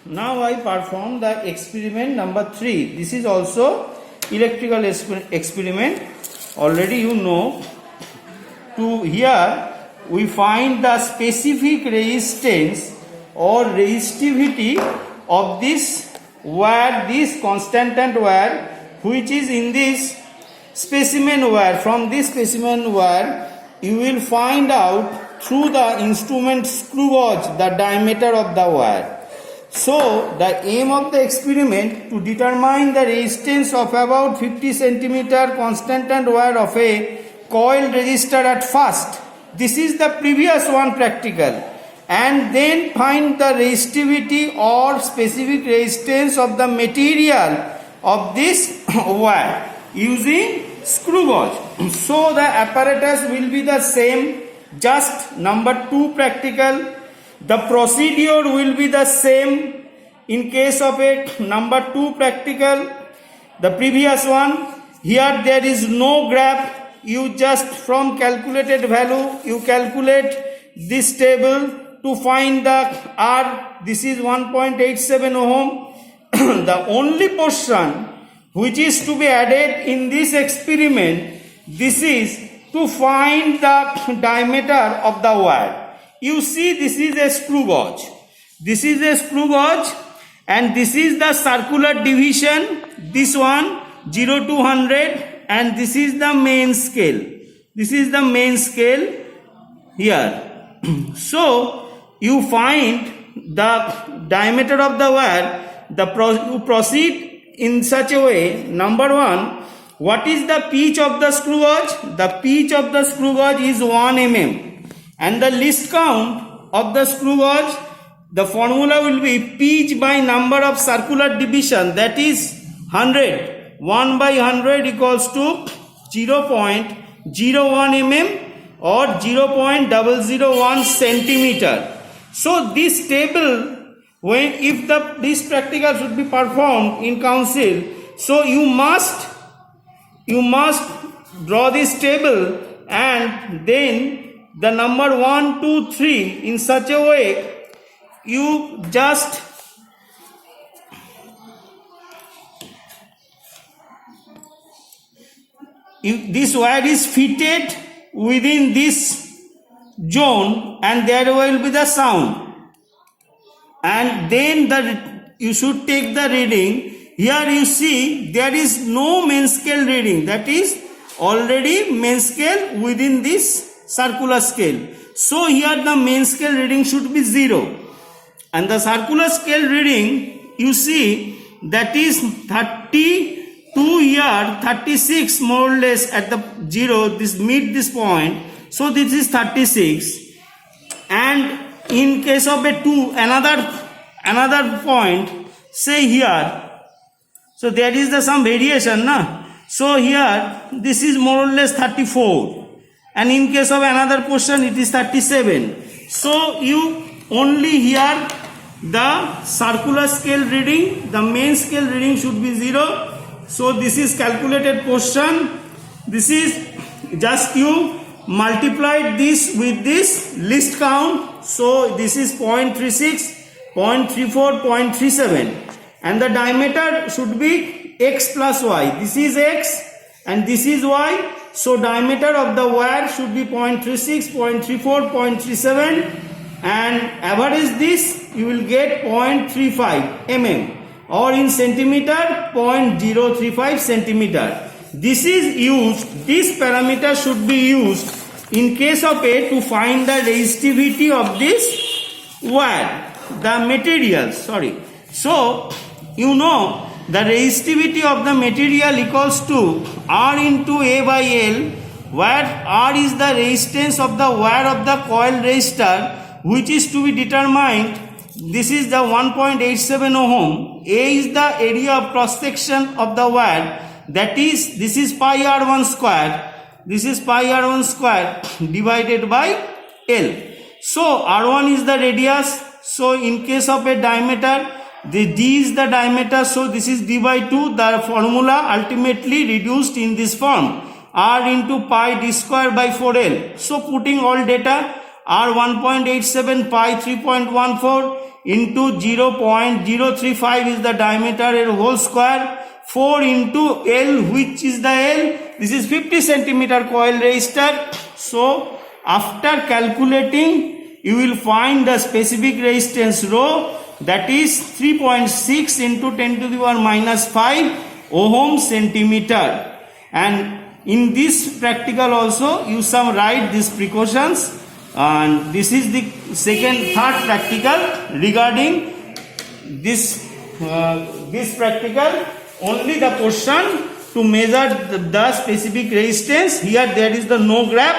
Now I perform the experiment number 3. This is also electrical experiment. Already you know. To here we find the specific resistance or resistivity of this wire, this constantant wire, which is in this specimen wire. From this specimen wire you will find out through the instrument screw gauge the diameter of the wire. So the aim of the experiment to determine the resistance of about 50 centimeter constantant wire of a coil resistor at first. This is the previous one practical, and then find the resistivity or specific resistance of the material of this wire using screw gauge. So the apparatus will be the same, just number 2 practical. The procedure will be the same in case of a number 2 practical. The previous one, here there is no graph. You just from calculated value you calculate this table to find the R. This is 1.87 ohm. The only portion which is to be added in this experiment, this is to find the diameter of the wire. You see, this is a screw gauge. This is a screw gauge, and this is the circular division. This one 0 to 100. And this is the main scale. This is the main scale here. So you find the diameter of the wire. You proceed in such a way. Number 1, what is the pitch of the screw gauge? The pitch of the screw gauge is 1 mm, and the least count of the screw gauge, the formula will be pitch by number of circular division, that is 100. 1 by 100 equals to 0.01 mm or 0.001 centimeter. So this table, if this practical should be performed in council, so you must draw this table, and then the number 1, 2, 3 in such a way you just this wire is fitted within this zone, and there will be the sound, and then you should take the reading. Here you see there is no main scale reading, that is already main scale within this circular scale. So here the main scale reading should be 0, and the circular scale reading you see that is 32 here, 36 more or less at the 0, this meet this point. So this is 36, and in case of a 2, another point, say here, so there is some variation, na? So here this is more or less 34, and in case of another portion it is 37. So you only here the circular scale reading, the main scale reading should be 0. So this is calculated portion. This is just you multiplied this with this least count. So this is 0.36, 0.34, 0.37, and the diameter should be x plus y. This is x and this is y. So diameter of the wire should be 0.36, 0.34, 0.37, and average this you will get 0.35 mm. or in centimeter 0.035 centimeter. This is used, this parameter should be used in case of A to find the resistivity of this wire, the material, So you know the resistivity of the material equals to R into A by L, where R is the resistance of the wire of the coil resistor, which is to be determined. This is the 1.87 ohm. A is the area of cross section of the wire, that is, this is pi r1 square. This is pi r1 square divided by L. So r1 is the radius. So in case of a diameter, the d is the diameter. So this is d by 2. The formula ultimately reduced in this form, r into pi d square by 4L. So putting all data, r 1.87, pi 3.14, into 0.035 is the diameter whole square, 4 into L, which is the L, this is 50 centimeter coil resistor. So after calculating you will find the specific resistance rho, that is 3.6 into 10 to the power minus 5 ohm centimeter. And in this practical also you some write these precautions, and this is the third practical regarding this practical, only the portion to measure the specific resistance. Here there is the no graph,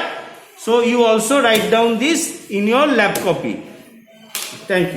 so you also write down this in your lab copy. Thank you.